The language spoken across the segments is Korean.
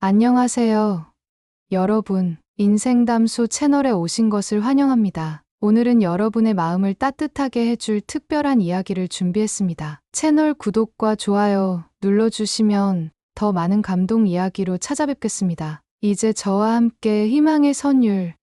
안녕하세요. 여러분, 인생담소 채널에 오신 것을 환영합니다. 오늘은 여러분의 마음을 따뜻하게 해줄 특별한 이야기를 준비했습니다. 채널 구독과 좋아요 눌러주시면 더 많은 감동 이야기로 찾아뵙겠습니다. 이제 저와 함께 희망의 선율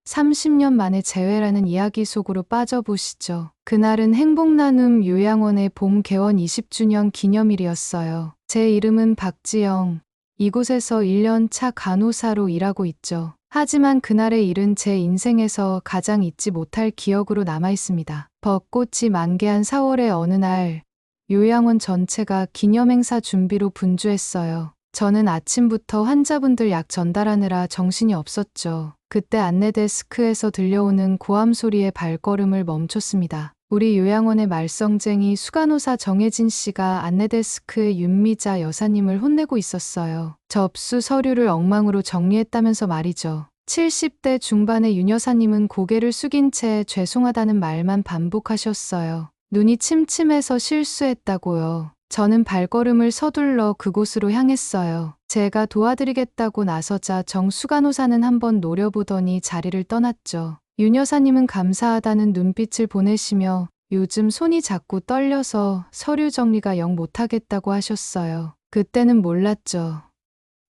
30년 만에 재회라는 이야기 속으로 빠져보시죠. 그날은 행복나눔 요양원의 봄 개원 20주년 기념일이었어요. 제 이름은 박지영. 이곳에서 1년 차 간호사로 일하고 있죠. 하지만 그날의 일은 제 인생에서 가장 잊지 못할 기억으로 남아있습니다. 벚꽃이 만개한 4월의 어느 날, 요양원 전체가 기념행사 준비로 분주했어요. 저는 아침부터 환자분들 약 전달하느라 정신이 없었죠. 그때 안내데스크에서 들려오는 고함 소리에 발걸음을 멈췄습니다. 우리 요양원의 말썽쟁이 수간호사 정혜진 씨가 안내데스크의 윤미자 여사님을 혼내고 있었어요. 접수 서류를 엉망으로 정리했다면서 말이죠. 70대 중반의 윤 여사님은 고개를 숙인 채 죄송하다는 말만 반복하셨어요. 눈이 침침해서 실수했다고요. 저는 발걸음을 서둘러 그곳으로 향했어요. 제가 도와드리겠다고 나서자 정수간호사는 한번 노려보더니 자리를 떠났죠. 윤 여사님은 감사하다는 눈빛을 보내시며 요즘 손이 자꾸 떨려서 서류 정리가 영 못하겠다고 하셨어요. 그때는 몰랐죠.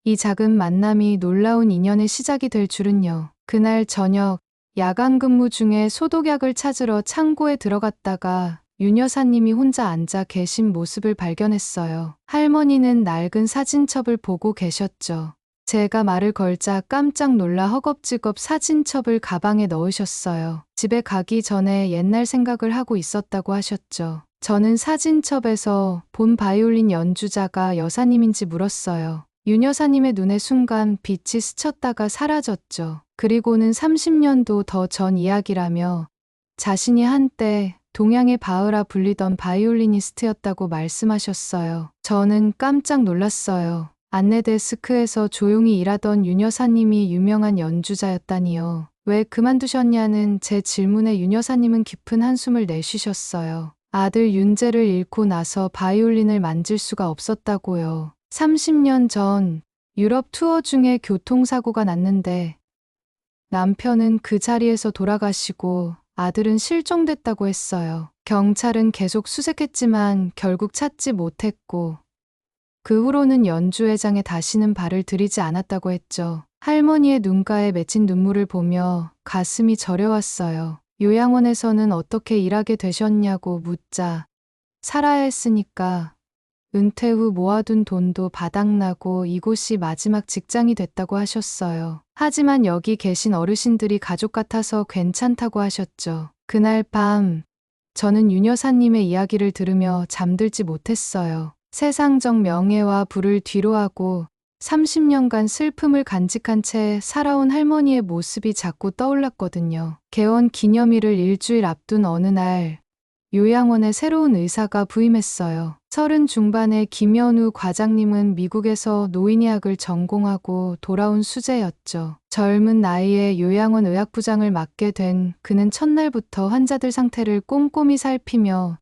이 작은 만남이 놀라운 인연의 시작이 될 줄은요. 그날 저녁 야간 근무 중에 소독약을 찾으러 창고에 들어갔다가 윤 여사님이 혼자 앉아 계신 모습을 발견했어요. 할머니는 낡은 사진첩을 보고 계셨죠. 제가 말을 걸자 깜짝 놀라 허겁지겁 사진첩을 가방에 넣으셨어요. 집에 가기 전에 옛날 생각을 하고 있었다고 하셨죠. 저는 사진첩에서 본 바이올린 연주자가 여사님인지 물었어요. 윤 여사님의 눈에 순간 빛이 스쳤다가 사라졌죠. 그리고는 30년도 더 전 이야기라며 자신이 한때 동양의 바흐라 불리던 바이올리니스트였다고 말씀하셨어요. 저는 깜짝 놀랐어요. 안내데스크에서 조용히 일하던 윤 여사님이 유명한 연주자였다니요. 왜 그만두셨냐는 제 질문에 윤 여사님은 깊은 한숨을 내쉬셨어요. 아들 윤재를 잃고 나서 바이올린을 만질 수가 없었다고요. 30년 전 유럽 투어 중에 교통사고가 났는데 남편은 그 자리에서 돌아가시고 아들은 실종됐다고 했어요. 경찰은 계속 수색했지만 결국 찾지 못했고 그 후로는 연주회장에 다시는 발을 들이지 않았다고 했죠. 할머니의 눈가에 맺힌 눈물을 보며 가슴이 저려왔어요. 요양원에서는 어떻게 일하게 되셨냐고 묻자 살아야 했으니까 은퇴 후 모아둔 돈도 바닥나고 이곳이 마지막 직장이 됐다고 하셨어요. 하지만 여기 계신 어르신들이 가족 같아서 괜찮다고 하셨죠. 그날 밤 저는 윤 여사님의 이야기를 들으며 잠들지 못했어요. 세상적 명예와 부를 뒤로하고 30년간 슬픔을 간직한 채 살아온 할머니의 모습이 자꾸 떠올랐거든요. 개원 기념일을 일주일 앞둔 어느 날 요양원에 새로운 의사가 부임했어요. 30 중반의 김연우 과장님은 미국에서 노인의학을 전공하고 돌아온 수재였죠. 젊은 나이에 요양원 의학부장을 맡게 된 그는 첫날부터 환자들 상태를 꼼꼼히 살피며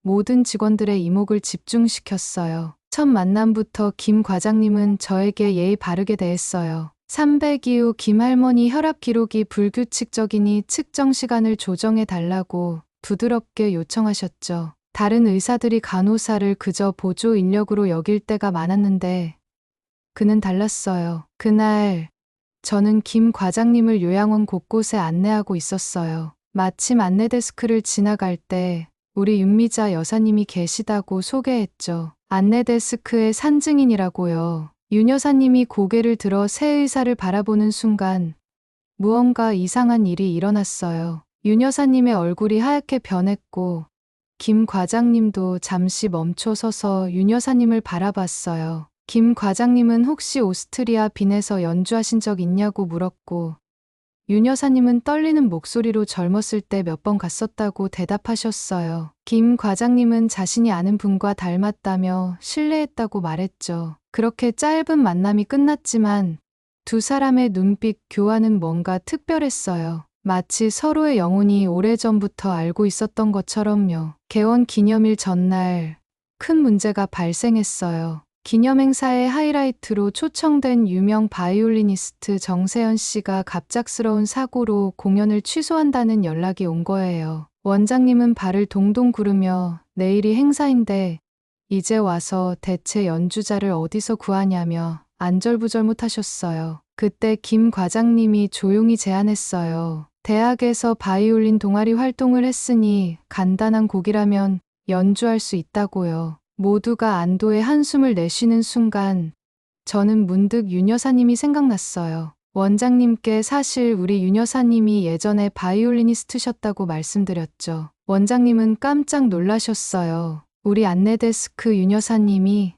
모든 직원들의 이목을 집중시켰어요. 첫 만남부터 김 과장님은 저에게 예의 바르게 대했어요. 300 이후 김 할머니 혈압 기록이 불규칙적이니 측정 시간을 조정해 달라고 부드럽게 요청하셨죠. 다른 의사들이 간호사를 그저 보조 인력으로 여길 때가 많았는데 그는 달랐어요. 그날 저는 김 과장님을 요양원 곳곳에 안내하고 있었어요. 마침 안내데스크를 지나갈 때 우리 윤미자 여사님이 계시다고 소개했죠. 안내데스크의 산증인이라고요. 윤 여사님이 고개를 들어 새 의사를 바라보는 순간 무언가 이상한 일이 일어났어요. 윤 여사님의 얼굴이 하얗게 변했고 김 과장님도 잠시 멈춰서서 윤 여사님을 바라봤어요. 김 과장님은 혹시 오스트리아 빈에서 연주하신 적 있냐고 물었고 윤 여사님은 떨리는 목소리로 젊었을 때 몇 번 갔었다고 대답하셨어요. 김 과장님은 자신이 아는 분과 닮았다며 신뢰했다고 말했죠. 그렇게 짧은 만남이 끝났지만 두 사람의 눈빛 교환은 뭔가 특별했어요. 마치 서로의 영혼이 오래전부터 알고 있었던 것처럼요. 개원 기념일 전날 큰 문제가 발생했어요. 기념행사의 하이라이트로 초청된 유명 바이올리니스트 정세현 씨가 갑작스러운 사고로 공연을 취소한다는 연락이 온 거예요. 원장님은 발을 동동 구르며 내일이 행사인데 이제 와서 대체 연주자를 어디서 구하냐며 안절부절못하셨어요. 그때 김 과장님이 조용히 제안했어요. 대학에서 바이올린 동아리 활동을 했으니 간단한 곡이라면 연주할 수 있다고요. 모두가 안도의 한숨을 내쉬는 순간 저는 문득 윤 여사님이 생각났어요. 원장님께 사실 우리 윤 여사님이 예전에 바이올리니스트셨다고 말씀드렸죠. 원장님은 깜짝 놀라셨어요. 우리 안내데스크 윤 여사님이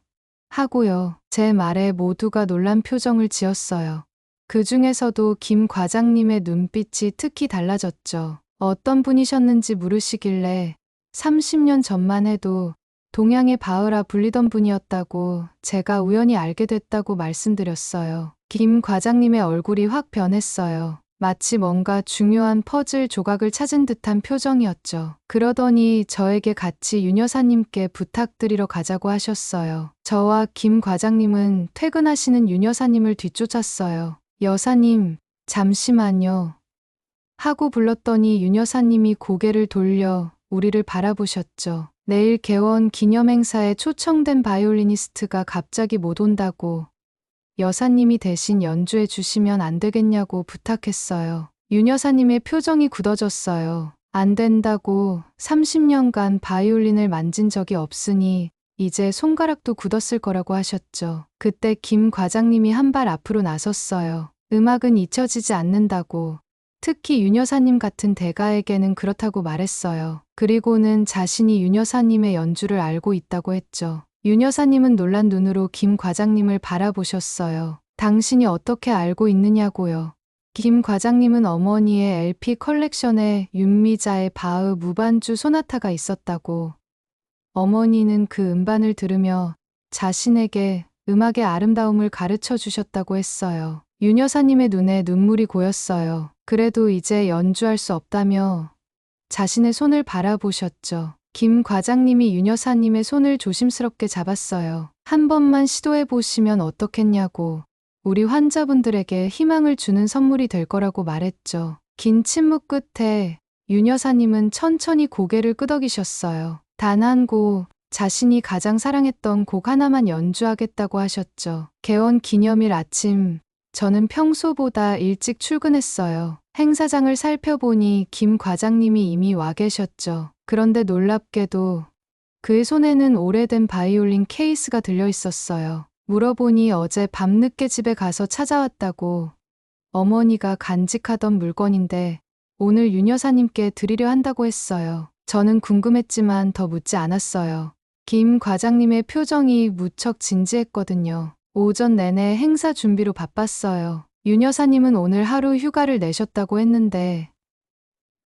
하고요. 제 말에 모두가 놀란 표정을 지었어요. 그 중에서도 김 과장님의 눈빛이 특히 달라졌죠. 어떤 분이셨는지 물으시길래 30년 전만 해도 동양의 바흐라 불리던 분이었다고 제가 우연히 알게 됐다고 말씀드렸어요. 김 과장님의 얼굴이 확 변했어요. 마치 뭔가 중요한 퍼즐 조각을 찾은 듯한 표정이었죠. 그러더니 저에게 같이 윤 여사님께 부탁드리러 가자고 하셨어요. 저와 김 과장님은 퇴근하시는 윤 여사님을 뒤쫓았어요. 여사님, 잠시만요. 하고 불렀더니 윤 여사님이 고개를 돌려 우리를 바라보셨죠. 내일 개원 기념행사에 초청된 바이올리니스트가 갑자기 못 온다고 여사님이 대신 연주해 주시면 안 되겠냐고 부탁했어요. 윤 여사님의 표정이 굳어졌어요. 안 된다고 30년간 바이올린을 만진 적이 없으니 이제 손가락도 굳었을 거라고 하셨죠. 그때 김 과장님이 한 발 앞으로 나섰어요. 음악은 잊혀지지 않는다고. 특히 윤 여사님 같은 대가에게는 그렇다고 말했어요. 그리고는 자신이 윤 여사님의 연주를 알고 있다고 했죠. 윤 여사님은 놀란 눈으로 김 과장님을 바라보셨어요. 당신이 어떻게 알고 있느냐고요. 김 과장님은 어머니의 LP 컬렉션에 윤미자의 바흐 무반주 소나타가 있었다고. 어머니는 그 음반을 들으며 자신에게 음악의 아름다움을 가르쳐 주셨다고 했어요. 윤 여사님의 눈에 눈물이 고였어요. 그래도 이제 연주할 수 없다며 자신의 손을 바라보셨죠. 김 과장님이 윤 여사님의 손을 조심스럽게 잡았어요. 한 번만 시도해 보시면 어떻겠냐고. 우리 환자분들에게 희망을 주는 선물이 될 거라고 말했죠. 긴 침묵 끝에 윤 여사님은 천천히 고개를 끄덕이셨어요. 단 한 곡, 자신이 가장 사랑했던 곡 하나만 연주하겠다고 하셨죠. 개원 기념일 아침, 저는 평소보다 일찍 출근했어요. 행사장을 살펴보니 김 과장님이 이미 와 계셨죠. 그런데 놀랍게도 그의 손에는 오래된 바이올린 케이스가 들려 있었어요. 물어보니 어제 밤늦게 집에 가서 찾아왔다고. 어머니가 간직하던 물건인데 오늘 윤 여사님께 드리려 한다고 했어요. 저는 궁금했지만 더 묻지 않았어요. 김 과장님의 표정이 무척 진지했거든요. 오전 내내 행사 준비로 바빴어요. 윤 여사님은 오늘 하루 휴가를 내셨다고 했는데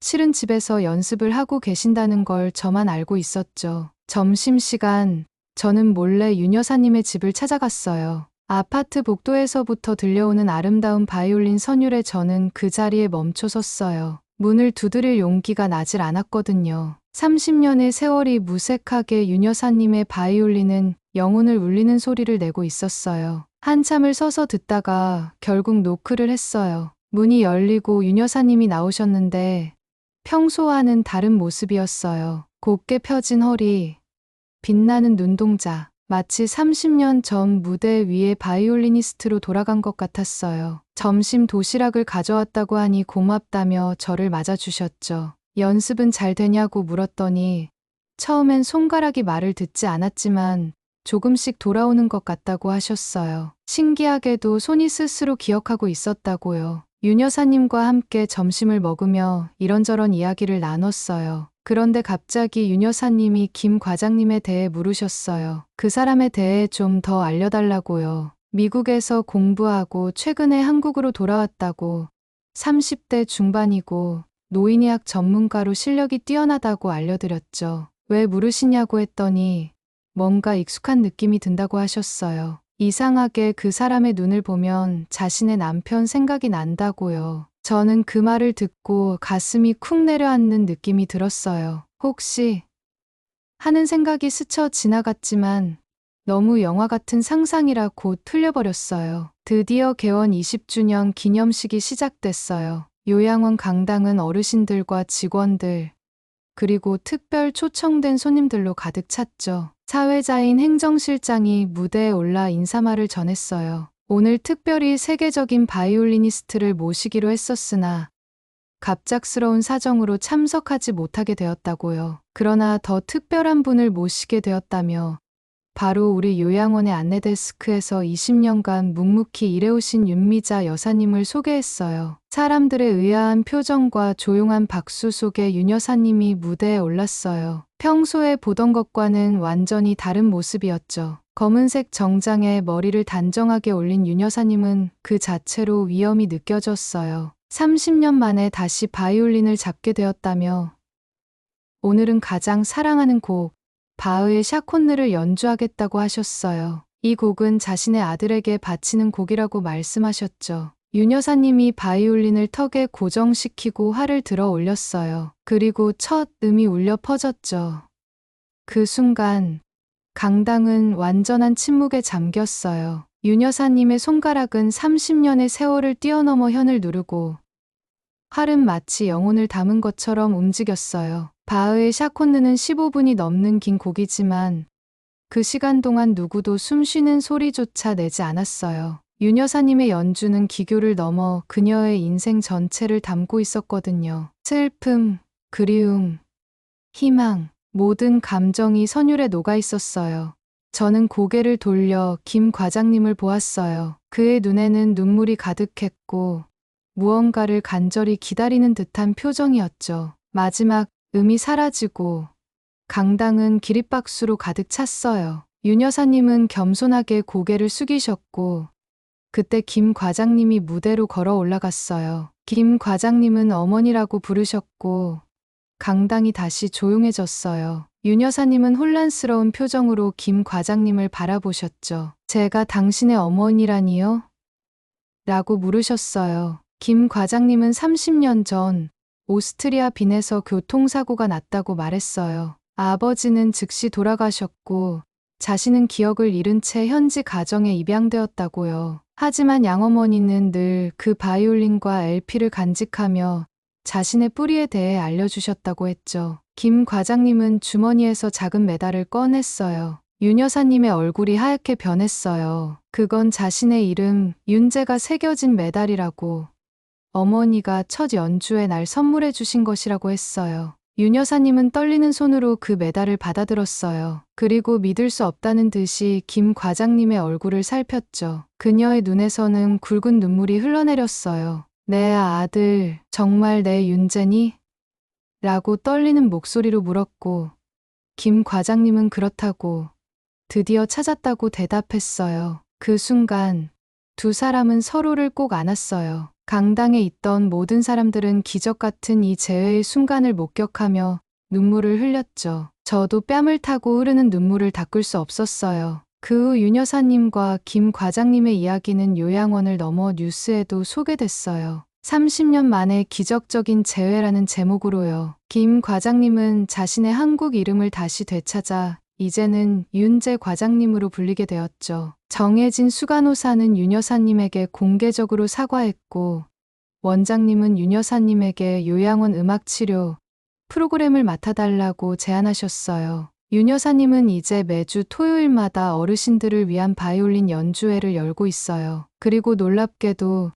실은 집에서 연습을 하고 계신다는 걸 저만 알고 있었죠. 점심시간 저는 몰래 윤 여사님의 집을 찾아갔어요. 아파트 복도에서부터 들려오는 아름다운 바이올린 선율에 저는 그 자리에 멈춰 섰어요. 문을 두드릴 용기가 나질 않았거든요. 30년의 세월이 무색하게 윤 여사님의 바이올린은 영혼을 울리는 소리를 내고 있었어요. 한참을 서서 듣다가 결국 노크를 했어요. 문이 열리고 윤 여사님이 나오셨는데 평소와는 다른 모습이었어요. 곱게 펴진 허리, 빛나는 눈동자, 마치 30년 전 무대 위에 바이올리니스트로 돌아간 것 같았어요. 점심 도시락을 가져왔다고 하니 고맙다며 저를 맞아주셨죠. 연습은 잘 되냐고 물었더니 처음엔 손가락이 말을 듣지 않았지만 조금씩 돌아오는 것 같다고 하셨어요. 신기하게도 손이 스스로 기억하고 있었다고요. 윤 여사님과 함께 점심을 먹으며 이런저런 이야기를 나눴어요. 그런데 갑자기 윤 여사님이 김 과장님에 대해 물으셨어요. 그 사람에 대해 좀 더 알려달라고요. 미국에서 공부하고 최근에 한국으로 돌아왔다고. 30대 중반이고 노인의학 전문가로 실력이 뛰어나다고 알려드렸죠. 왜 물으시냐고 했더니 뭔가 익숙한 느낌이 든다고 하셨어요. 이상하게 그 사람의 눈을 보면 자신의 남편 생각이 난다고요. 저는 그 말을 듣고 가슴이 쿵 내려앉는 느낌이 들었어요. 혹시 하는 생각이 스쳐 지나갔지만 너무 영화 같은 상상이라 곧 틀려버렸어요. 드디어 개원 20주년 기념식이 시작됐어요. 요양원 강당은 어르신들과 직원들, 그리고 특별 초청된 손님들로 가득 찼죠. 사회자인 행정실장이 무대에 올라 인사말을 전했어요. 오늘 특별히 세계적인 바이올리니스트를 모시기로 했었으나 갑작스러운 사정으로 참석하지 못하게 되었다고요. 그러나 더 특별한 분을 모시게 되었다며 바로 우리 요양원의 안내데스크에서 20년간 묵묵히 일해오신 윤미자 여사님을 소개했어요. 사람들의 의아한 표정과 조용한 박수 속에 윤 여사님이 무대에 올랐어요. 평소에 보던 것과는 완전히 다른 모습이었죠. 검은색 정장에 머리를 단정하게 올린 윤 여사님은 그 자체로 위엄이 느껴졌어요. 30년 만에 다시 바이올린을 잡게 되었다며 오늘은 가장 사랑하는 곡 바흐의 샤콘느를 연주하겠다고 하셨어요. 이 곡은 자신의 아들에게 바치는 곡이라고 말씀하셨죠. 윤 여사님이 바이올린을 턱에 고정시키고 활을 들어 올렸어요. 그리고 첫 음이 울려 퍼졌죠. 그 순간 강당은 완전한 침묵에 잠겼어요. 윤 여사님의 손가락은 30년의 세월을 뛰어넘어 현을 누르고 활은 마치 영혼을 담은 것처럼 움직였어요. 바흐의 샤콘느는 15분이 넘는 긴 곡이지만 그 시간 동안 누구도 숨쉬는 소리조차 내지 않았어요. 윤 여사님의 연주는 기교를 넘어 그녀의 인생 전체를 담고 있었거든요. 슬픔, 그리움, 희망, 모든 감정이 선율에 녹아 있었어요. 저는 고개를 돌려 김 과장님을 보았어요. 그의 눈에는 눈물이 가득했고 무언가를 간절히 기다리는 듯한 표정이었죠. 마지막 음이 사라지고 강당은 기립박수로 가득 찼어요. 윤 여사님은 겸손하게 고개를 숙이셨고 그때 김 과장님이 무대로 걸어 올라갔어요. 김 과장님은 어머니라고 부르셨고 강당이 다시 조용해졌어요. 윤 여사님은 혼란스러운 표정으로 김 과장님을 바라보셨죠. 제가 당신의 어머니라니요? 라고 물으셨어요. 김 과장님은 30년 전 오스트리아 빈에서 교통사고가 났다고 말했어요. 아버지는 즉시 돌아가셨고 자신은 기억을 잃은 채 현지 가정에 입양되었다고요. 하지만 양어머니는 늘 그 바이올린과 LP를 간직하며 자신의 뿌리에 대해 알려주셨다고 했죠. 김 과장님은 주머니에서 작은 메달을 꺼냈어요. 윤 여사님의 얼굴이 하얗게 변했어요. 그건 자신의 이름 윤재가 새겨진 메달이라고 어머니가 첫 연주에 날 선물해 주신 것이라고 했어요. 윤 여사님은 떨리는 손으로 그 메달을 받아들었어요. 그리고 믿을 수 없다는 듯이 김 과장님의 얼굴을 살폈죠. 그녀의 눈에서는 굵은 눈물이 흘러내렸어요. 내 아들, 정말 내 윤재니? 라고 떨리는 목소리로 물었고 김 과장님은 그렇다고 드디어 찾았다고 대답했어요. 그 순간 두 사람은 서로를 꼭 안았어요. 강당에 있던 모든 사람들은 기적 같은 이 재회의 순간을 목격하며 눈물을 흘렸죠. 저도 뺨을 타고 흐르는 눈물을 닦을 수 없었어요. 그 후 윤 여사님과 김 과장님의 이야기는 요양원을 넘어 뉴스에도 소개됐어요. 30년 만에 기적적인 재회라는 제목으로요. 김 과장님은 자신의 한국 이름을 다시 되찾아 이제는 윤재 과장님으로 불리게 되었죠. 정혜진 수간호사는 윤 여사님에게 공개적으로 사과했고 원장님은 윤 여사님에게 요양원 음악치료 프로그램을 맡아달라고 제안하셨어요. 윤 여사님은 이제 매주 토요일마다 어르신들을 위한 바이올린 연주회를 열고 있어요. 그리고 놀랍게도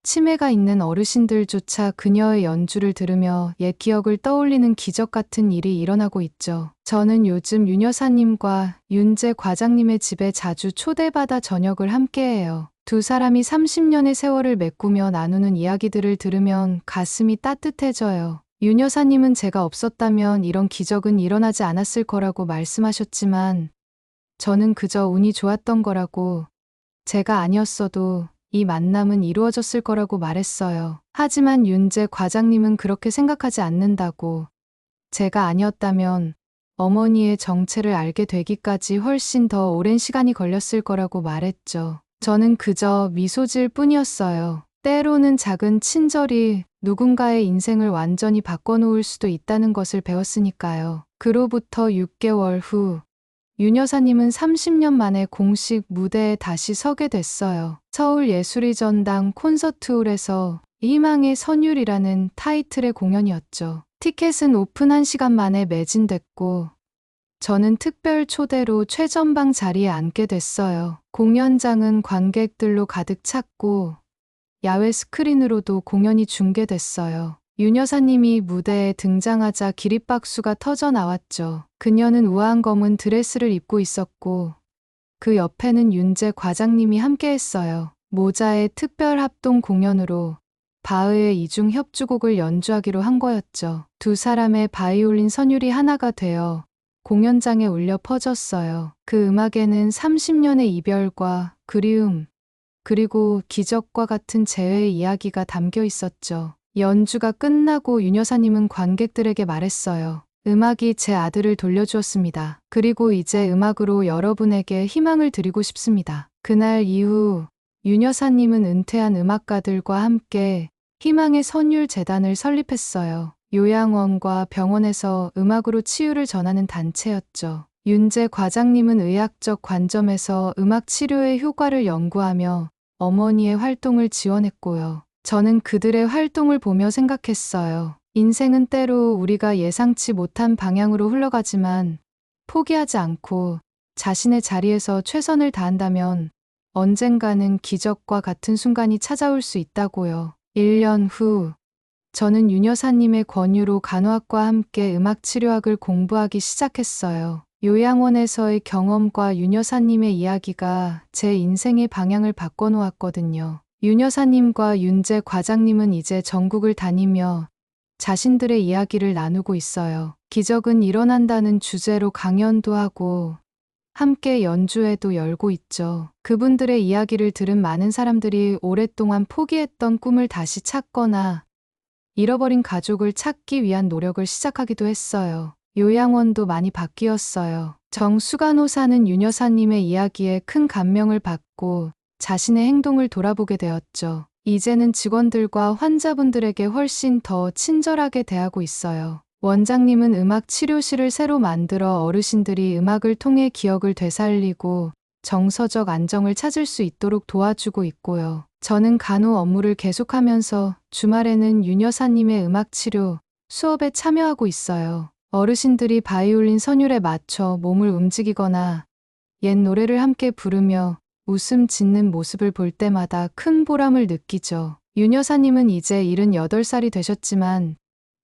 치매가 있는 어르신들조차 그녀의 연주를 들으며 옛 기억을 떠올리는 기적 같은 일이 일어나고 있죠. 저는 요즘 윤 여사님과 윤재 과장님의 집에 자주 초대받아 저녁을 함께해요. 두 사람이 30년의 세월을 메꾸며 나누는 이야기들을 들으면 가슴이 따뜻해져요. 윤 여사님은 제가 없었다면 이런 기적은 일어나지 않았을 거라고 말씀하셨지만 저는 그저 운이 좋았던 거라고, 제가 아니었어도 이 만남은 이루어졌을 거라고 말했어요. 하지만 윤재 과장님은 그렇게 생각하지 않는다고, 제가 아니었다면 어머니의 정체를 알게 되기까지 훨씬 더 오랜 시간이 걸렸을 거라고 말했죠. 저는 그저 미소 지을 뿐이었어요. 때로는 작은 친절이 누군가의 인생을 완전히 바꿔놓을 수도 있다는 것을 배웠으니까요. 그로부터 6개월 후 윤 여사님은 30년 만에 공식 무대에 다시 서게 됐어요. 서울예술의전당 콘서트홀에서 희망의 선율이라는 타이틀의 공연이었죠. 티켓은 오픈 1시간 만에 매진됐고 저는 특별 초대로 최전방 자리에 앉게 됐어요. 공연장은 관객들로 가득 찼고 야외 스크린으로도 공연이 중계됐어요. 윤 여사님이 무대에 등장하자 기립박수가 터져 나왔죠. 그녀는 우아한 검은 드레스를 입고 있었고 그 옆에는 윤재 과장님이 함께했어요. 모자의 특별 합동 공연으로 바흐의 이중 협주곡을 연주하기로 한 거였죠. 두 사람의 바이올린 선율이 하나가 되어 공연장에 울려 퍼졌어요. 그 음악에는 30년의 이별과 그리움, 그리고 기적과 같은 재회의 이야기가 담겨 있었죠. 연주가 끝나고 윤 여사님은 관객들에게 말했어요. 음악이 제 아들을 돌려주었습니다. 그리고 이제 음악으로 여러분에게 희망을 드리고 싶습니다. 그날 이후 윤 여사님은 은퇴한 음악가들과 함께 희망의 선율 재단을 설립했어요. 요양원과 병원에서 음악으로 치유를 전하는 단체였죠. 윤재 과장님은 의학적 관점에서 음악 치료의 효과를 연구하며 어머니의 활동을 지원했고요. 저는 그들의 활동을 보며 생각했어요. 인생은 때로 우리가 예상치 못한 방향으로 흘러가지만 포기하지 않고 자신의 자리에서 최선을 다한다면 언젠가는 기적과 같은 순간이 찾아올 수 있다고요. 1년 후 저는 윤 여사님의 권유로 간호학과 함께 음악치료학을 공부하기 시작했어요. 요양원에서의 경험과 윤 여사님의 이야기가 제 인생의 방향을 바꿔놓았거든요. 윤 여사님과 윤재 과장님은 이제 전국을 다니며 자신들의 이야기를 나누고 있어요. 기적은 일어난다는 주제로 강연도 하고 함께 연주회도 열고 있죠. 그분들의 이야기를 들은 많은 사람들이 오랫동안 포기했던 꿈을 다시 찾거나 잃어버린 가족을 찾기 위한 노력을 시작하기도 했어요. 요양원도 많이 바뀌었어요. 정수간호사는 윤 여사님의 이야기에 큰 감명을 받고 자신의 행동을 돌아보게 되었죠. 이제는 직원들과 환자분들에게 훨씬 더 친절하게 대하고 있어요. 원장님은 음악 치료실을 새로 만들어 어르신들이 음악을 통해 기억을 되살리고 정서적 안정을 찾을 수 있도록 도와주고 있고요. 저는 간호 업무를 계속하면서 주말에는 윤 여사님의 음악 치료 수업에 참여하고 있어요. 어르신들이 바이올린 선율에 맞춰 몸을 움직이거나 옛 노래를 함께 부르며 웃음 짓는 모습을 볼 때마다 큰 보람을 느끼죠. 윤 여사님은 이제 78살이 되셨지만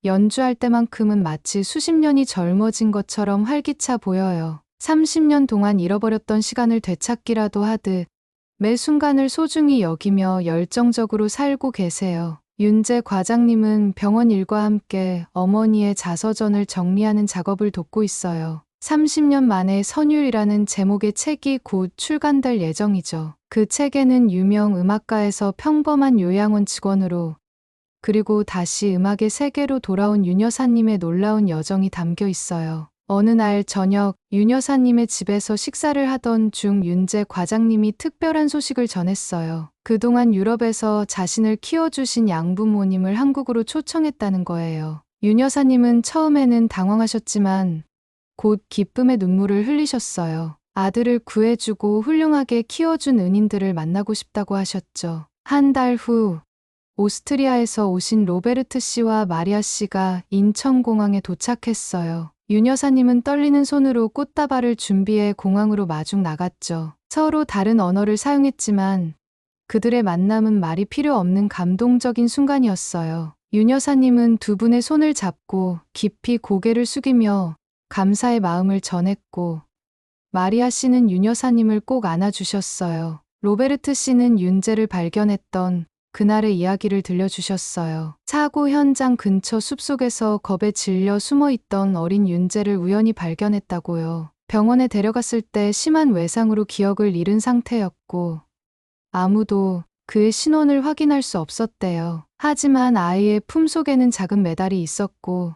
연주할 때만큼은 마치 수십 년이 젊어진 것처럼 활기차 보여요. 30년 동안 잃어버렸던 시간을 되찾기라도 하듯 매 순간을 소중히 여기며 열정적으로 살고 계세요. 윤재 과장님은 병원 일과 함께 어머니의 자서전을 정리하는 작업을 돕고 있어요. 30년 만에 선율이라는 제목의 책이 곧 출간될 예정이죠. 그 책에는 유명 음악가에서 평범한 요양원 직원으로 그리고 다시 음악의 세계로 돌아온 윤 여사님의 놀라운 여정이 담겨 있어요. 어느 날 저녁 윤 여사님의 집에서 식사를 하던 중 윤재 과장님이 특별한 소식을 전했어요. 그동안 유럽에서 자신을 키워주신 양부모님을 한국으로 초청했다는 거예요. 윤 여사님은 처음에는 당황하셨지만 곧 기쁨의 눈물을 흘리셨어요. 아들을 구해주고 훌륭하게 키워준 은인들을 만나고 싶다고 하셨죠. 한 달 후 오스트리아에서 오신 로베르트 씨와 마리아 씨가 인천공항에 도착했어요. 윤 여사님은 떨리는 손으로 꽃다발을 준비해 공항으로 마중 나갔죠. 서로 다른 언어를 사용했지만 그들의 만남은 말이 필요 없는 감동적인 순간이었어요. 윤 여사님은 두 분의 손을 잡고 깊이 고개를 숙이며 감사의 마음을 전했고 마리아 씨는 윤 여사님을 꼭 안아주셨어요. 로베르트 씨는 윤재를 발견했던 그날의 이야기를 들려주셨어요. 사고 현장 근처 숲속에서 겁에 질려 숨어있던 어린 윤재를 우연히 발견했다고요. 병원에 데려갔을 때 심한 외상으로 기억을 잃은 상태였고 아무도 그의 신원을 확인할 수 없었대요. 하지만 아이의 품속에는 작은 메달이 있었고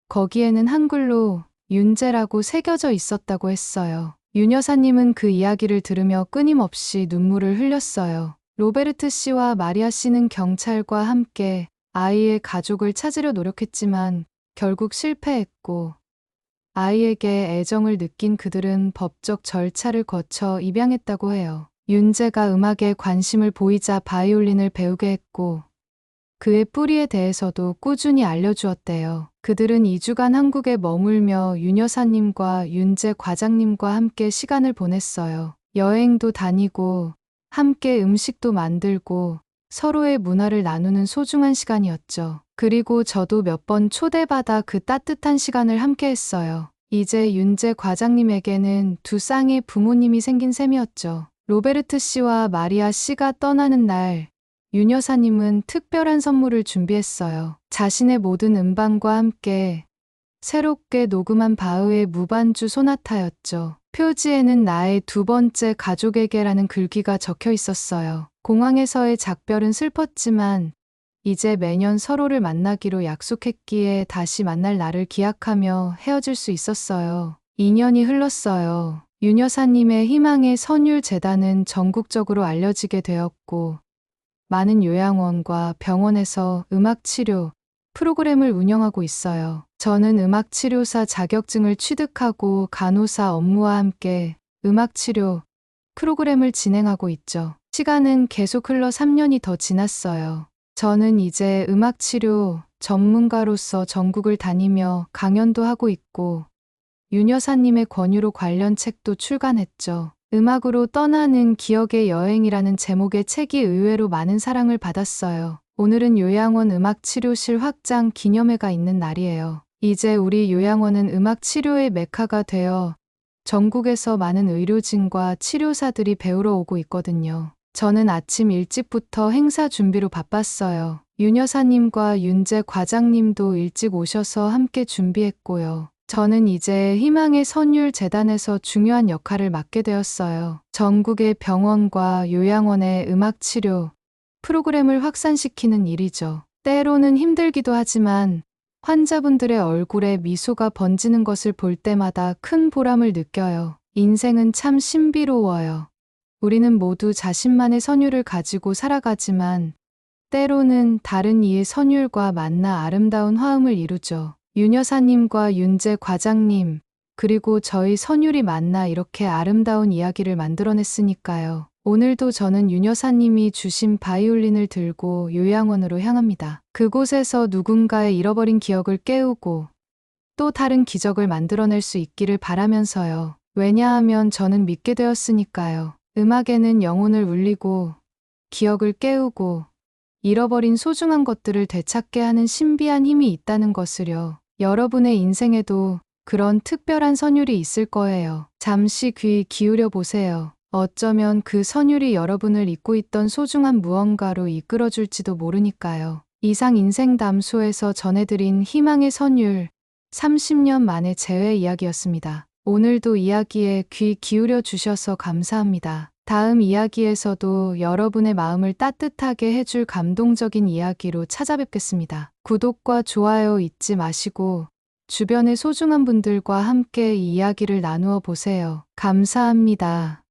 거기에는 한글로 윤재라고 새겨져 있었다고 했어요. 윤 여사님은 그 이야기를 들으며 끊임없이 눈물을 흘렸어요. 로베르트 씨와 마리아 씨는 경찰과 함께 아이의 가족을 찾으려 노력했지만 결국 실패했고 아이에게 애정을 느낀 그들은 법적 절차를 거쳐 입양했다고 해요. 윤재가 음악에 관심을 보이자 바이올린을 배우게 했고 그의 뿌리에 대해서도 꾸준히 알려주었대요. 그들은 2주간 한국에 머물며 윤 여사님과 윤재 과장님과 함께 시간을 보냈어요. 여행도 다니고 함께 음식도 만들고 서로의 문화를 나누는 소중한 시간이었죠. 그리고 저도 몇 번 초대받아 그 따뜻한 시간을 함께 했어요. 이제 윤재 과장님에게는 두 쌍의 부모님이 생긴 셈이었죠. 로베르트 씨와 마리아 씨가 떠나는 날, 윤 여사님은 특별한 선물을 준비했어요. 자신의 모든 음반과 함께 새롭게 녹음한 바흐의 무반주 소나타였죠. 표지에는 나의 두 번째 가족에게라는 글귀가 적혀 있었어요. 공항에서의 작별은 슬펐지만 이제 매년 서로를 만나기로 약속했기에 다시 만날 날을 기약하며 헤어질 수 있었어요. 2년이 흘렀어요. 윤 여사님의 희망의 선율 재단은 전국적으로 알려지게 되었고 많은 요양원과 병원에서 음악치료 프로그램을 운영하고 있어요. 저는 음악치료사 자격증을 취득하고 간호사 업무와 함께 음악치료 프로그램을 진행하고 있죠. 시간은 계속 흘러 3년이 더 지났어요. 저는 이제 음악치료 전문가로서 전국을 다니며 강연도 하고 있고 윤 여사님의 권유로 관련 책도 출간했죠. 음악으로 떠나는 기억의 여행이라는 제목의 책이 의외로 많은 사랑을 받았어요. 오늘은 요양원 음악치료실 확장 기념회가 있는 날이에요. 이제 우리 요양원은 음악치료의 메카가 되어 전국에서 많은 의료진과 치료사들이 배우러 오고 있거든요. 저는 아침 일찍부터 행사 준비로 바빴어요. 윤 여사님과 윤재 과장님도 일찍 오셔서 함께 준비했고요. 저는 이제 희망의 선율 재단에서 중요한 역할을 맡게 되었어요. 전국의 병원과 요양원의 음악치료 프로그램을 확산시키는 일이죠. 때로는 힘들기도 하지만 환자분들의 얼굴에 미소가 번지는 것을 볼 때마다 큰 보람을 느껴요. 인생은 참 신비로워요. 우리는 모두 자신만의 선율을 가지고 살아가지만 때로는 다른 이의 선율과 만나 아름다운 화음을 이루죠. 윤 여사님과 윤재 과장님, 그리고 저희 선율이 만나 이렇게 아름다운 이야기를 만들어냈으니까요. 오늘도 저는 윤 여사님이 주신 바이올린을 들고 요양원으로 향합니다. 그곳에서 누군가의 잃어버린 기억을 깨우고 또 다른 기적을 만들어낼 수 있기를 바라면서요. 왜냐하면 저는 믿게 되었으니까요. 음악에는 영혼을 울리고 기억을 깨우고 잃어버린 소중한 것들을 되찾게 하는 신비한 힘이 있다는 것을요. 여러분의 인생에도 그런 특별한 선율이 있을 거예요. 잠시 귀 기울여 보세요. 어쩌면 그 선율이 여러분을 잊고 있던 소중한 무언가로 이끌어줄지도 모르니까요. 이상 인생담소에서 전해드린 희망의 선율 30년 만의 재회 이야기였습니다. 오늘도 이야기에 귀 기울여 주셔서 감사합니다. 다음 이야기에서도 여러분의 마음을 따뜻하게 해줄 감동적인 이야기로 찾아뵙겠습니다. 구독과 좋아요 잊지 마시고 주변의 소중한 분들과 함께 이 이야기를 나누어 보세요. 감사합니다.